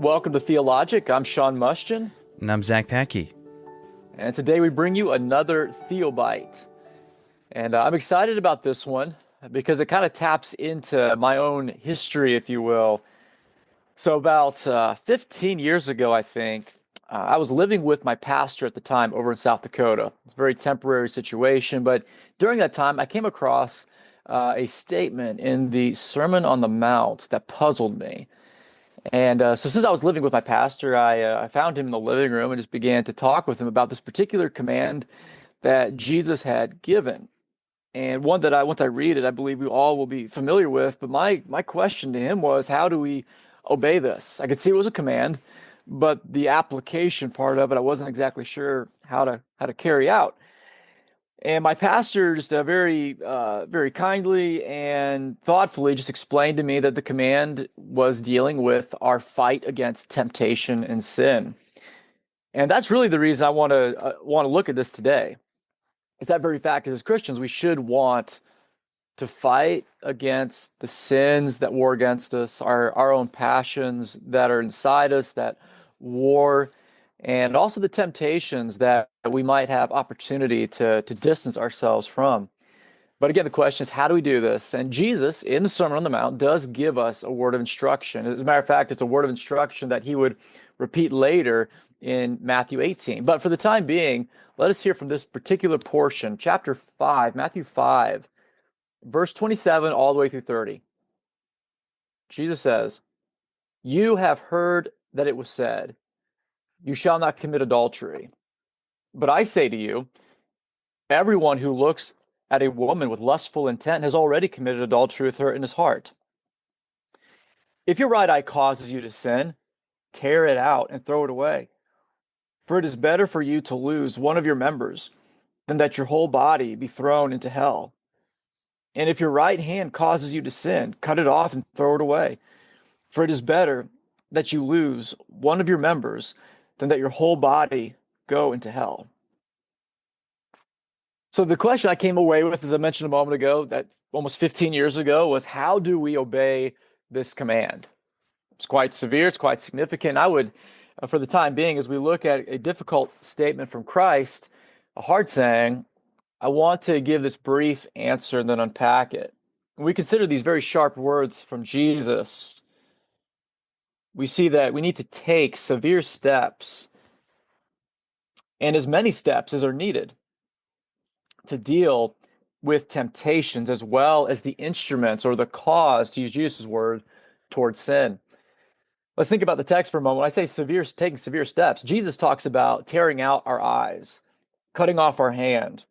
Welcome to Theologic. I'm Sean Mustian, And I'm Zach Packey. and today we bring you another Theobite. And I'm excited about this one because it kind of taps into my own history, if you will. So, about 15 years ago, I think, I was living with my pastor at the time over in South Dakota. It's a very temporary situation, but during that time, I came across a statement in the Sermon on the Mount that puzzled me. And so, since I was living with my pastor, I found him in the living room and just began to talk with him about this particular command that Jesus had given, and one that once I read it, I believe we all will be familiar with. But my question to him was, how do we obey this? I could see it was a command, but the application part of it, I wasn't exactly sure how to carry out. And my pastor just very kindly and thoughtfully just explained to me that the command was dealing with our fight against temptation and sin. And that's really the reason I want to look at this today. It's that very fact that as Christians, we should want to fight against the sins that war against us, our own passions that are inside us, that war, and also the temptations that we might have opportunity to distance ourselves from. But again, the question is, how do we do this? And Jesus, in the Sermon on the Mount, does give us a word of instruction. As a matter of fact, it's a word of instruction that he would repeat later in Matthew 18. But for the time being, let us hear from this particular portion, chapter 5, Matthew 5, verse 27 all the way through 30. Jesus says, "You have heard that it was said, 'You shall not commit adultery.' But I say to you, everyone who looks at a woman with lustful intent has already committed adultery with her in his heart. If your right eye causes you to sin, tear it out and throw it away. For it is better for you to lose one of your members than that your whole body be thrown into hell. And if your right hand causes you to sin, cut it off and throw it away. For it is better that you lose one of your members than that your whole body go into hell." So the question I came away with, as I mentioned a moment ago, that almost 15 years ago, was how do we obey this command? It's quite severe, it's quite significant. I would, for the time being, as we look at a difficult statement from Christ, a hard saying, I want to give this brief answer and then unpack it. When we consider these very sharp words from Jesus, we see that we need to take severe steps, and as many steps as are needed, to deal with temptations as well as the instruments or the cause, to use Jesus' word, towards sin. Let's think about the text for a moment. When I say taking severe steps, Jesus talks about tearing out our eyes, cutting off our hand.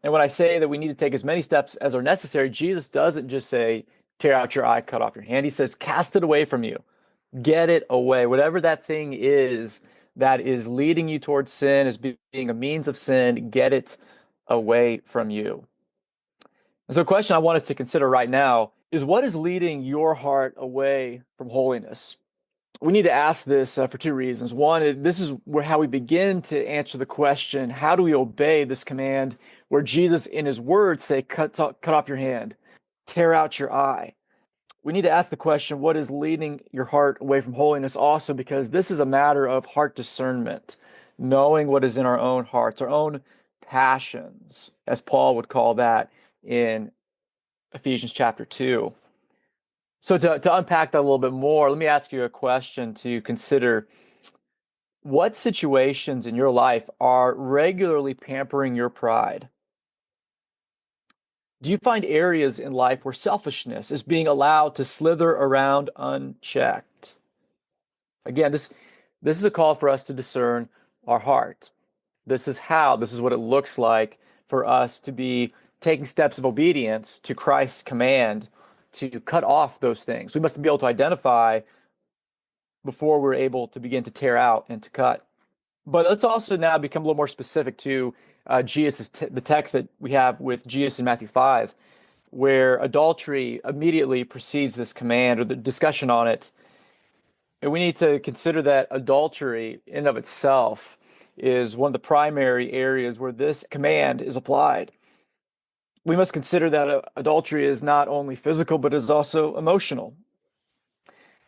And when I say that we need to take as many steps as are necessary, Jesus doesn't just say, tear out your eye, cut off your hand. He says, cast it away from you. Get it away. Whatever that thing is that is leading you towards sin, as being a means of sin, get it away from you. And so the question I want us to consider right now is, what is leading your heart away from holiness? We need to ask this for two reasons. One, this is how we begin to answer the question, how do we obey this command where Jesus in his words say, cut off your hand, tear out your eye. We need to ask the question, what is leading your heart away from holiness, also because this is a matter of heart discernment, knowing what is in our own hearts, our own passions, as Paul would call that in Ephesians chapter 2. So to unpack that a little bit more, let me ask you a question to consider. What situations in your life are regularly pampering your pride? Do you find areas in life where selfishness is being allowed to slither around unchecked? Again, this is a call for us to discern our heart. This is what it looks like for us to be taking steps of obedience to Christ's command to cut off those things. We must be able to identify before we're able to begin to tear out and to cut. But let's also now become a little more specific to the text that we have with Jesus in Matthew 5, where adultery immediately precedes this command or the discussion on it. And we need to consider that adultery in and of itself is one of the primary areas where this command is applied. We must consider that adultery is not only physical, but is also emotional.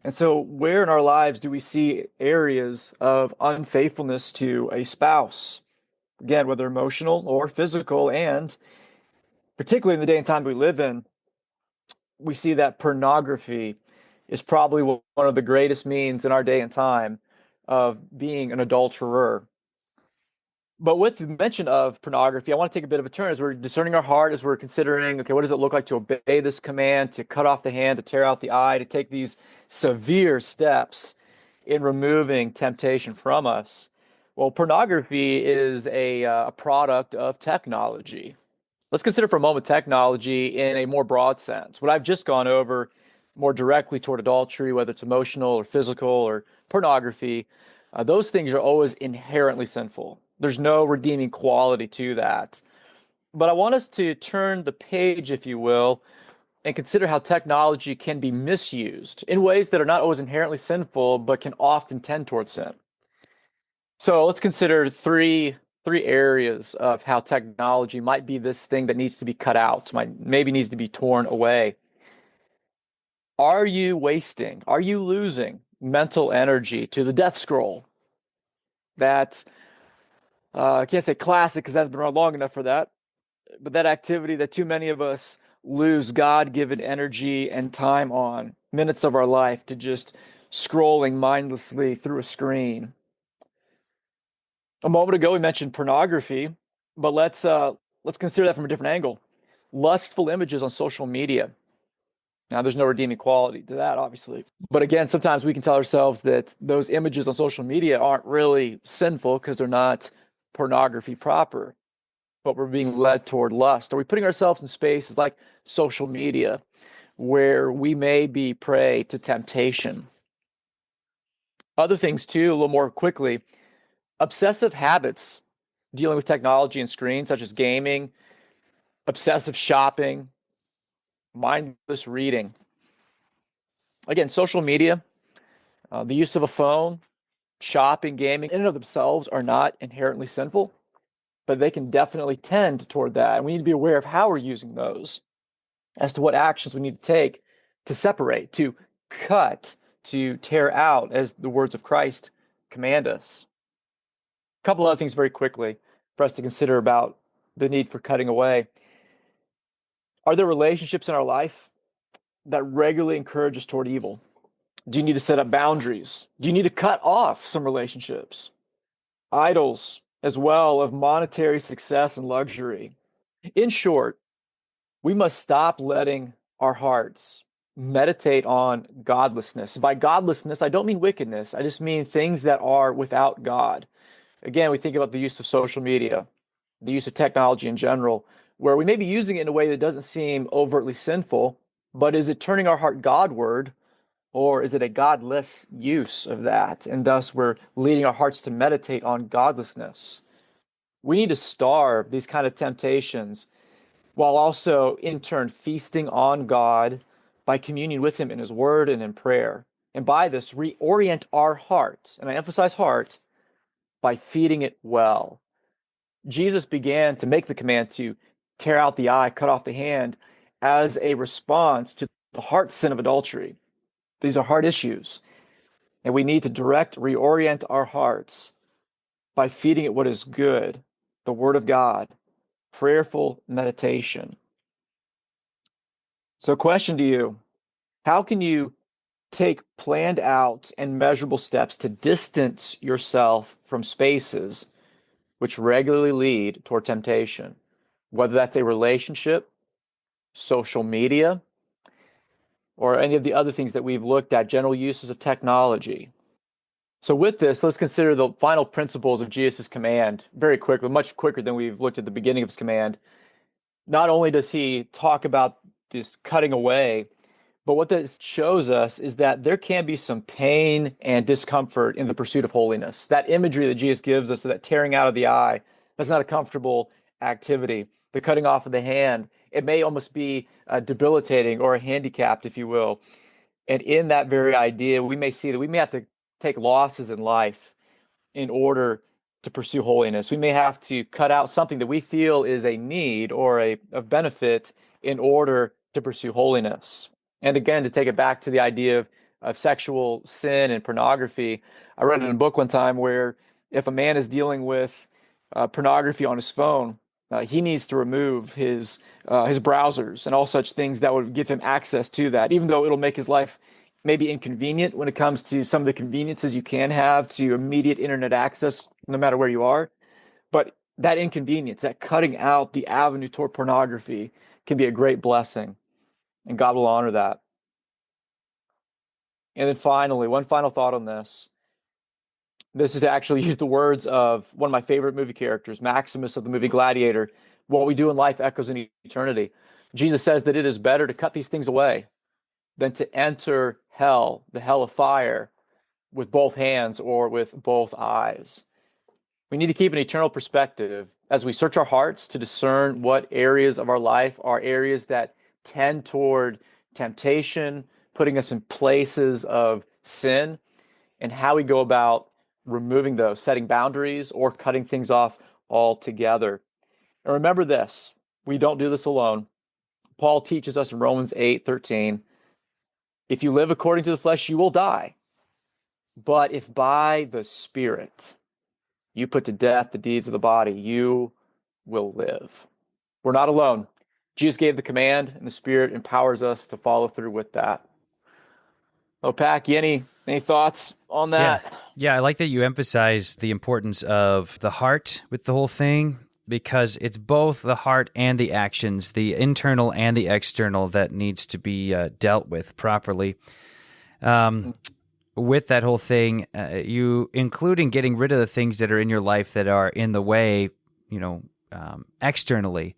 And so, where in our lives do we see areas of unfaithfulness to a spouse? Again, whether emotional or physical, and particularly in the day and time we live in, we see that pornography is probably one of the greatest means in our day and time of being an adulterer. But with the mention of pornography, I want to take a bit of a turn as we're discerning our heart, as we're considering, okay, what does it look like to obey this command, to cut off the hand, to tear out the eye, to take these severe steps in removing temptation from us? Well, pornography is a product of technology. Let's consider for a moment technology in a more broad sense. What I've just gone over more directly toward adultery, whether it's emotional or physical or pornography, those things are always inherently sinful. There's no redeeming quality to that. But I want us to turn the page, if you will, and consider how technology can be misused in ways that are not always inherently sinful, but can often tend towards sin. So let's consider three areas of how technology might be this thing that needs to be cut out, maybe needs to be torn away. Are you wasting, are you losing mental energy to the death scroll? That I can't say classic because that's been around long enough for that, but that activity that too many of us lose God-given energy and time on, minutes of our life to just scrolling mindlessly through a screen. A moment ago we mentioned pornography, but let's consider that from a different angle. Lustful images on social media. Now, there's no redeeming quality to that, obviously. But again, sometimes we can tell ourselves that those images on social media aren't really sinful because they're not pornography proper, but we're being led toward lust. Are we putting ourselves in spaces like social media where we may be prey to temptation? Other things, too, a little more quickly, obsessive habits dealing with technology and screens, such as gaming, obsessive shopping, mindless reading. Again, social media, the use of a phone, shopping, gaming, in and of themselves are not inherently sinful, but they can definitely tend toward that. And we need to be aware of how we're using those as to what actions we need to take to separate, to cut, to tear out, as the words of Christ command us. A couple other things very quickly for us to consider about the need for cutting away. Are there relationships in our life that regularly encourage us toward evil? Do you need to set up boundaries? Do you need to cut off some relationships? Idols, as well, of monetary success and luxury. In short, we must stop letting our hearts meditate on godlessness. By godlessness, I don't mean wickedness. I just mean things that are without God. Again, we think about the use of social media, the use of technology in general, where we may be using it in a way that doesn't seem overtly sinful, but is it turning our heart Godward, or is it a godless use of that? And thus, we're leading our hearts to meditate on godlessness. We need to starve these kind of temptations while also, in turn, feasting on God by communion with Him in His Word and in prayer. And by this, reorient our heart, and I emphasize heart, by feeding it well. Jesus began to make the command to tear out the eye, cut off the hand, as a response to the heart sin of adultery. These are hard issues, and we need to reorient our hearts by feeding it what is good, the Word of God, prayerful meditation. So, question to you: how can you take planned out and measurable steps to distance yourself from spaces which regularly lead toward temptation, whether that's a relationship, social media, or any of the other things that we've looked at, general uses of technology? So with this, let's consider the final principles of Jesus' command very quickly, much quicker than we've looked at the beginning of his command. Not only does he talk about this cutting away, but what this shows us is that there can be some pain and discomfort in the pursuit of holiness. That imagery that Jesus gives us, that tearing out of the eye, that's not a comfortable activity. The cutting off of the hand, it may almost be debilitating or handicapped, if you will. And in that very idea, we may see that we may have to take losses in life in order to pursue holiness. We may have to cut out something that we feel is a need or a benefit in order to pursue holiness. And again, to take it back to the idea of sexual sin and pornography. I read in a book one time where if a man is dealing with pornography on his phone, he needs to remove his browsers and all such things that would give him access to that, even though it'll make his life maybe inconvenient when it comes to some of the conveniences you can have to immediate internet access, no matter where you are. But that inconvenience, that cutting out the avenue toward pornography, can be a great blessing, and God will honor that. And then finally, one final thought on this. This is actually the words of one of my favorite movie characters, Maximus of the movie Gladiator. What we do in life echoes in eternity. Jesus says that it is better to cut these things away than to enter hell, the hell of fire, with both hands or with both eyes. We need to keep an eternal perspective as we search our hearts to discern what areas of our life are areas that tend toward temptation, putting us in places of sin, and how we go about removing those, setting boundaries, or cutting things off altogether. And remember this, we don't do this alone. Paul teaches us in Romans 8:13, if you live according to the flesh, you will die. But if by the Spirit you put to death the deeds of the body, you will live. We're not alone. Jesus gave the command, and the Spirit empowers us to follow through with that. Oh, Pac, any thoughts on Yeah. that? Yeah, I like that you emphasize the importance of the heart with the whole thing, because it's both the heart and the actions, the internal and the external, that needs to be dealt with properly. With that whole thing, you including getting rid of the things that are in your life that are in the way, externally.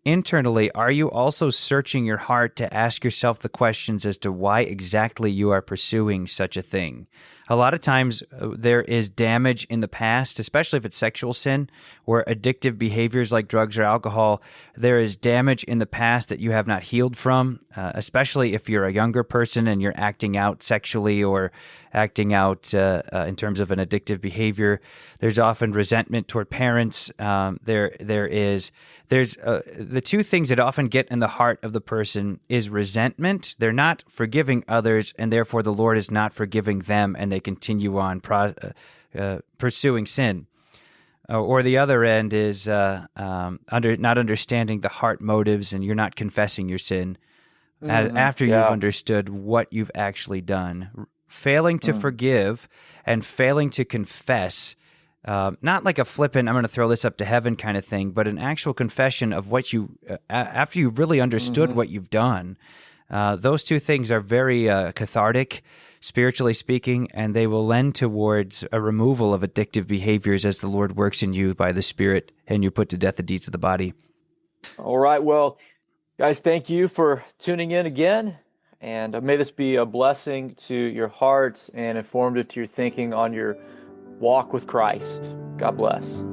Internally, are you also searching your heart to ask yourself the questions as to why exactly you are pursuing such a thing? A lot of times there is damage in the past, especially if it's sexual sin or addictive behaviors like drugs or alcohol. There is damage in the past that you have not healed from, especially if you're a younger person and you're acting out sexually or acting out in terms of an addictive behavior. There's often resentment toward parents. There's the two things that often get in the heart of the person is resentment. They're not forgiving others, and therefore the Lord is not forgiving them, and they continue on pursuing sin. Or the other end is not understanding the heart motives, and you're not confessing your sin after you've understood what you've actually done. Failing to forgive and failing to confess, not like a flippant, I'm going to throw this up to heaven kind of thing, but an actual confession of what you, after you've really understood what you've done. Those two things are very cathartic, spiritually speaking, and they will lend towards a removal of addictive behaviors as the Lord works in you by the Spirit and you put to death the deeds of the body. All right. Well, guys, thank you for tuning in again. And may this be a blessing to your hearts and informative to your thinking on your walk with Christ. God bless.